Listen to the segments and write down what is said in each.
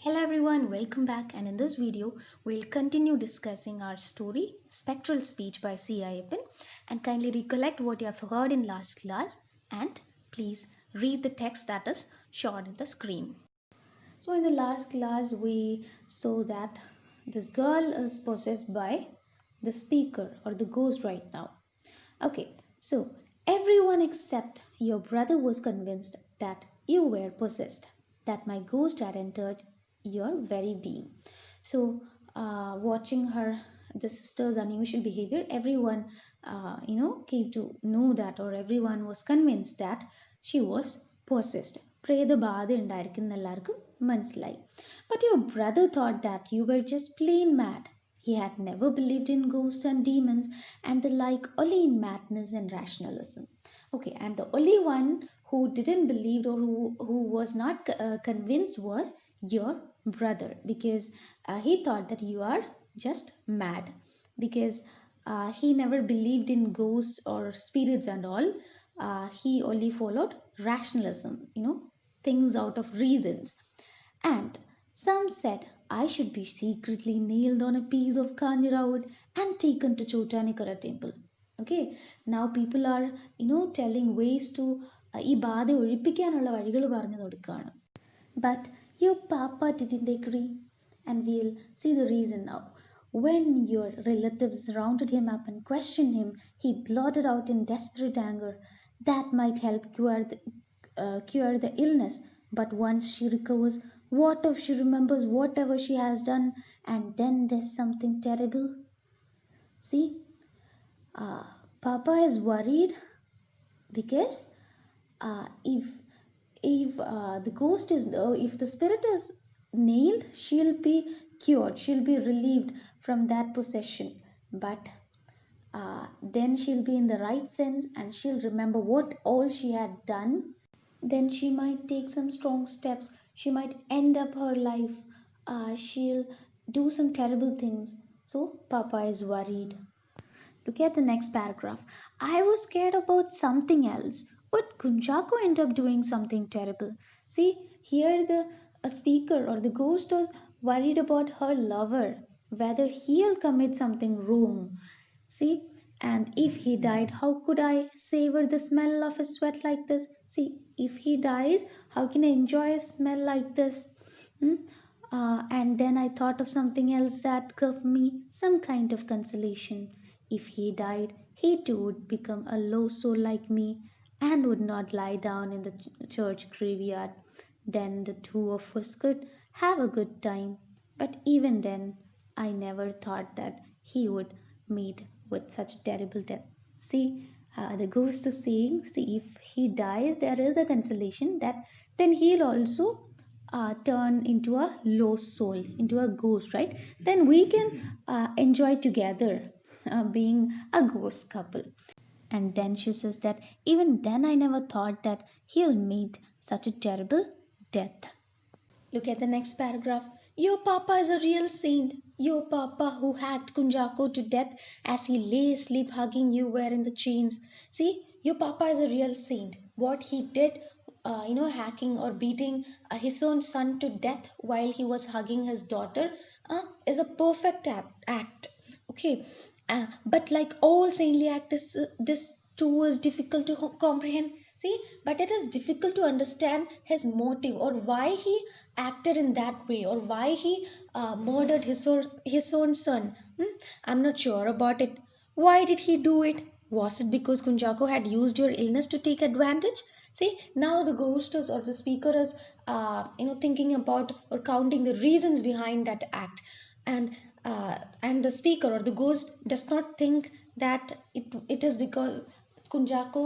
Hello everyone, welcome back, and in this video we'll continue discussing our story Spectral Speech by C. Ayyappan, and kindly recollect what you have heard in last class and please read the text that is shown in the screen. So in the last class we saw that this girl is possessed by the speaker or the ghost right now. Okay, so everyone except your brother was convinced that you were possessed, that my ghost had entered your very being. So, watching her, the sister's unusual behavior, everyone, came to know that, or everyone was convinced that she was possessed. പ്രേതബാധ ഉണ്ടായിരിക്കും എല്ലാവർക്കും മനസ്സിലായി. But your brother thought that you were just plain mad. He had never believed in ghosts and demons and the like, only in madness and rationalism. Okay, and the only one who didn't believe or who was not convinced was your brother, because he thought that you are just mad, because he never believed in ghosts or spirits and all. He only followed rationalism, things out of reasons. And some said I should be secretly nailed on a piece of Kanyara wood and taken to Chotanikara temple. Okay, now people are, telling ways to ഈ ബാധ ഒഴിപ്പിക്കാനുള്ള വഴികൾ പറഞ്ഞു കൊടുക്കുകയാണ്. But your papa didn't agree, and we'll see the reason now. When your relatives rounded him up and questioned him, he blurted out in desperate anger that might help cure the illness. But once she recovers, what if she remembers whatever she has done and then does something terrible? See, Papa is worried because if the ghost is if the spirit is nailed, she'll be cured, she'll be relieved from that possession. But then she'll be in the right sense and she'll remember what all she had done. Then she might take some strong steps, she might end up her life, she'll do some terrible things. So Papa is worried. Look at the next paragraph. I was scared about something else. Would Kunjako end up doing something terrible? See, here the speaker or the ghost is worried about her lover, whether he'll commit something wrong. See, and if he died, how could I savor the smell of his sweat like this? See, if he dies, how can I enjoy a smell like this? Hmm? And then I thought of something else that gave me some kind of consolation. If he died, he too would become a low soul like me and would not lie down in the church graveyard. Then the two of us could have a good time. But even then, I never thought that he would meet with such a terrible death. See, the ghost is saying, see, if he dies, there is a consolation that then he'll also turn into a low soul, into a ghost, right? Then we can enjoy together being a ghost couple. And then she says that even then I never thought that he'll meet such a terrible death. Look at the next paragraph. Your papa is a real saint. Your papa who hacked Kunjako to death as he lay asleep hugging you were in the chains. See, your papa is a real saint. What he did, hacking or beating his own son to death while he was hugging his daughter, is a perfect act. Okay, but like all saintly acts, this too is difficult to comprehend. See, but it is difficult to understand his motive, or why he acted in that way, or why he murdered his own son. I'm not sure about it. Why did he do it? Was it because Kunjako had used your illness to take advantage? See, now the ghost is, or the speaker is, thinking about or counting the reasons behind that act, and the speaker or the ghost does not think that it is because Kunjako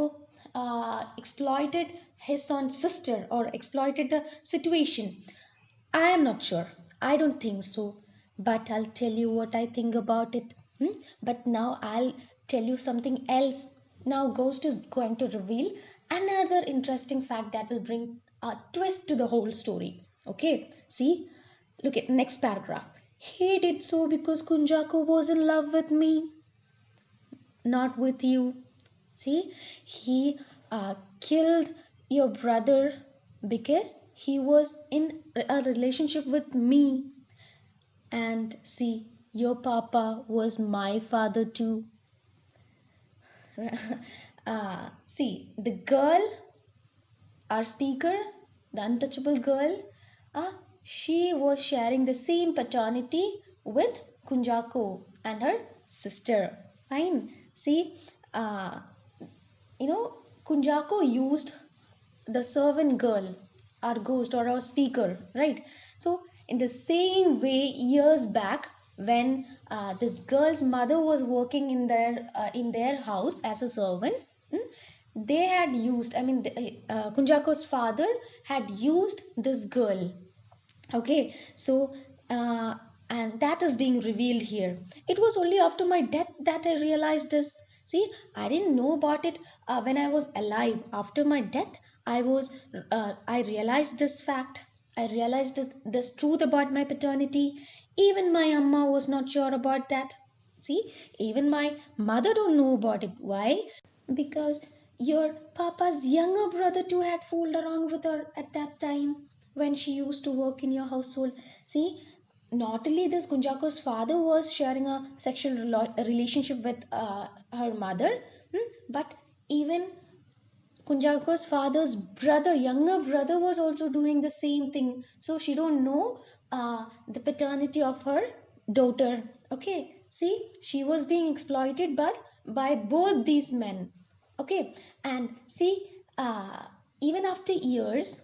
exploited his own sister or exploited the situation. I am not sure. I don't think so. But I'll tell you what I think about it. But now I'll tell you something else. Now, Ghost is going to reveal another interesting fact that will bring a twist to the whole story. Okay, see, look at next paragraph. He did so because Kunjako was in love with me, not with you. See, he killed your brother because he was in a relationship with me. And see, your papa was my father too. See, the girl, our speaker, the untouchable girl, uh, she was sharing the same paternity with Kunjako and her sister. Fine. See, uh, Kunjako used the servant girl, our ghost or our speaker, right? So, in the same way, years back, when this girl's mother was working in their house as a servant, hmm, they had used. I mean, Kunjako's father had used this girl. Okay, so uh, and that is being revealed here. It was only after my death that I realized this. See, I didn't know about it when I was alive. After my death, I realized this fact. I realized this truth about my paternity. Even my amma was not sure about that. See, even my mother don't know about it. Why? Because your papa's younger brother too had fooled around with her at that time when she used to work in your household. See, not only this, Kunjako's father was sharing a sexual relationship with her mother, but even Kunjako's father's brother, younger brother, was also doing the same thing. So she don't know the paternity of her daughter. Okay, see, she was being exploited by both these men. Okay, and see, even after years,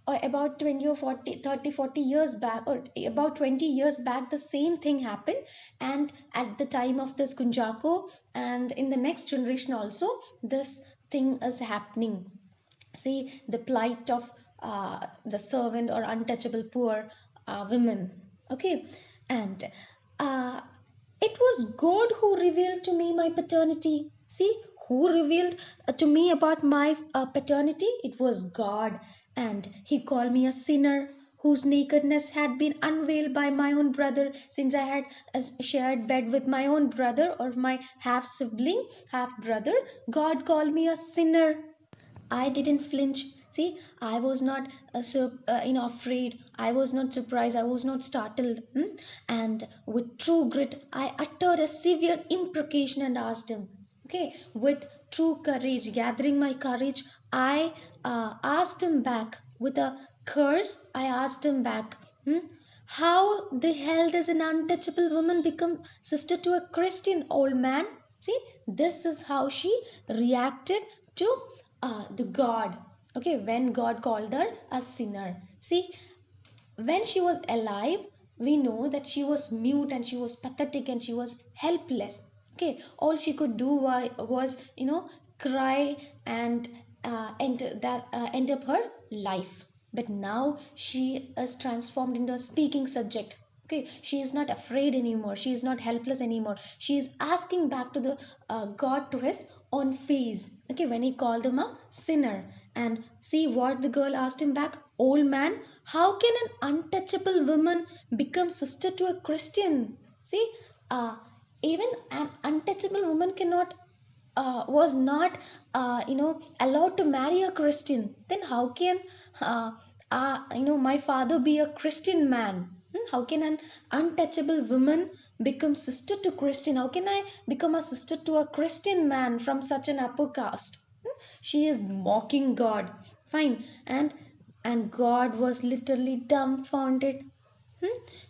or about 20 or 40, 30, 40 years back, or about 20 years back, the same thing happened. And at the time of this Kunjako, and in the next generation also, this thing is happening. See the plight of the servant or untouchable poor women. Okay, and uh, it was God who revealed to me my paternity. See, who revealed to me about my paternity? It was God, and He called me a sinner whose nakedness had been unveiled by my own brother, since I had shared bed with my own brother or my half sibling, half brother. God called me a sinner. I didn't flinch. See, I was not afraid. I was not surprised. I was not startled. And with true grit, I uttered a severe imprecation and asked him. Okay, with true courage, gathering my courage, I asked him back. With a curse, I asked him back. How the hell does an untouchable woman become sister to a Christian old man? See, this is how she reacted to the God. Okay, when God called her a sinner. See, when she was alive, we know that she was mute and she was pathetic and she was helpless. Okay, all she could do was cry and end up her life. But now she is transformed into a speaking subject. Okay, she is not afraid anymore, she is not helpless anymore, she is asking back to the God to his own face. Okay, when he called him a sinner. And see what the girl asked him back. Old man, how can an untouchable woman become sister to a Christian? See, uh, even an untouchable woman cannot was not allowed to marry a Christian. Then how can my father be a Christian man? How can an untouchable woman become sister to Christian? How can I become a sister to a Christian man from such an upper caste? She is mocking God. Fine. And God was literally dumbfounded.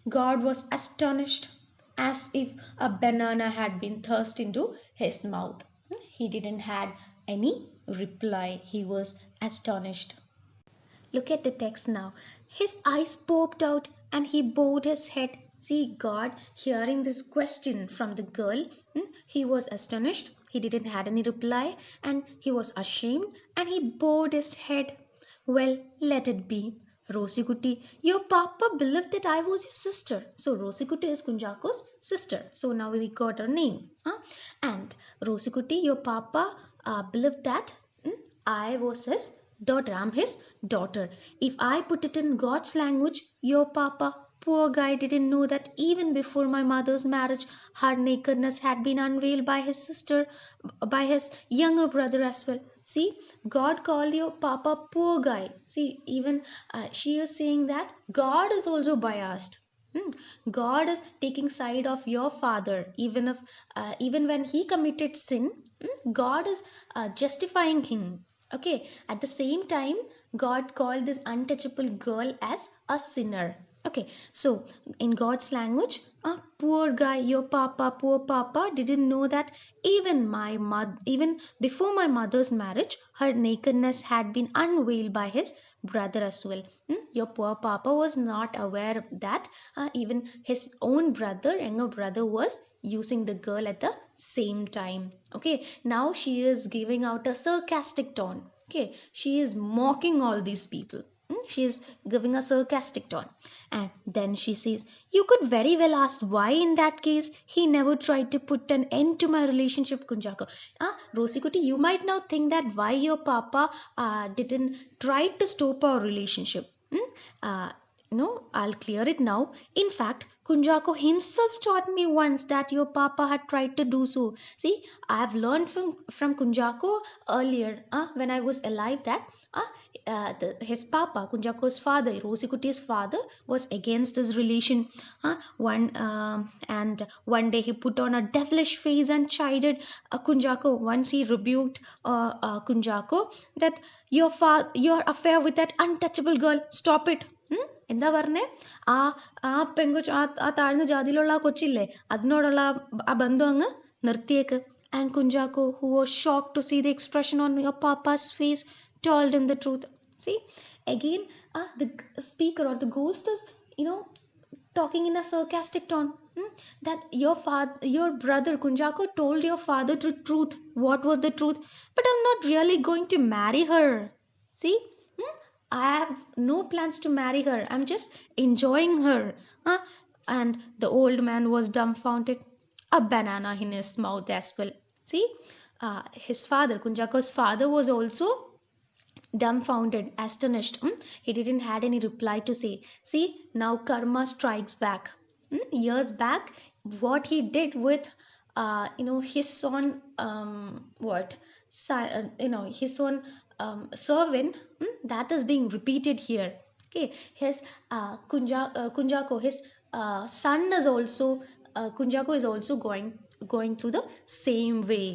God was astonished, as if a banana had been thrust into his mouth. He didn't had any reply. He was astonished. Look at the text now. His eyes popped out and he bowed his head. See, God, hearing this question from the girl, he was astonished. He didn't had any reply and he was ashamed and he bowed his head. Well, let it be. Rosikuti, your papa believed that I was your sister. So Rosikuti is Kunjako's sister. So now we got her name. And Rosikuti, your papa believed that I was his daughter. I'm his daughter. If I put it in God's language, your papa, poor guy, didn't know that even before my mother's marriage, her nakedness had been unveiled by his sister, by his younger brother as well. See, God called your papa poor guy. See, even she is saying that God is also biased. Hmm. God is taking side of your father, even when he committed sin. God is justifying him. Okay. At the same time, God called this untouchable girl as a sinner. Okay. So in God's language, poor guy, your papa, poor papa, didn't know that even before my mother's marriage, her nakedness had been unveiled by his brother as well. Your poor papa was not aware of that. Even his own brother, younger brother, was using the girl at the same time. Okay, now she is giving out a sarcastic tone. Okay, she is mocking all these people. She is giving a sarcastic tone. And then she says, "You could very well ask why, in that case, he never tried to put an end to my relationship, Kunjako." Rosikuti, you might now think that why your papa didn't try to stop our relationship. No, I'll clear it now. In fact, Kunjako himself taught me once that your papa had tried to do so. See, I've learned from Kunjako earlier when I was alive that his papa, Kunjako's father, Rosikuti's father, was against this relation. And one day he put on a devilish face and chided Kunjako. Once he rebuked Kunjako that your affair with that untouchable girl, stop it. എന്താ പറഞ്ഞേ? ആ ആ പെങ്കൊച്ച് ആ താഴ്ന്ന ജാതിയിലുള്ള ആ കൊച്ചില്ലേ, അതിനോടുള്ള ആ ബന്ധം അങ്ങ് നിർത്തിയേക്ക്. And Kunjako, who was shocked to see the expression on your papa's face, told him the truth. See, again, the speaker or the ghost is, talking in a sarcastic tone. That your brother Kunjako told your father the truth. What was the truth? But I'm not really going to marry her. See, I have no plans to marry her. I'm just enjoying her. Huh? And the old man was dumbfounded, a banana in his mouth as well. See, his father, Kunjako's father, was also dumbfounded, astonished. He didn't had any reply to say. See, now karma strikes back. Years back, what he did with, his son, what, his son servant, that is being repeated here. Okay, his Kunjako, his son is also Kunjako is also going through the same way.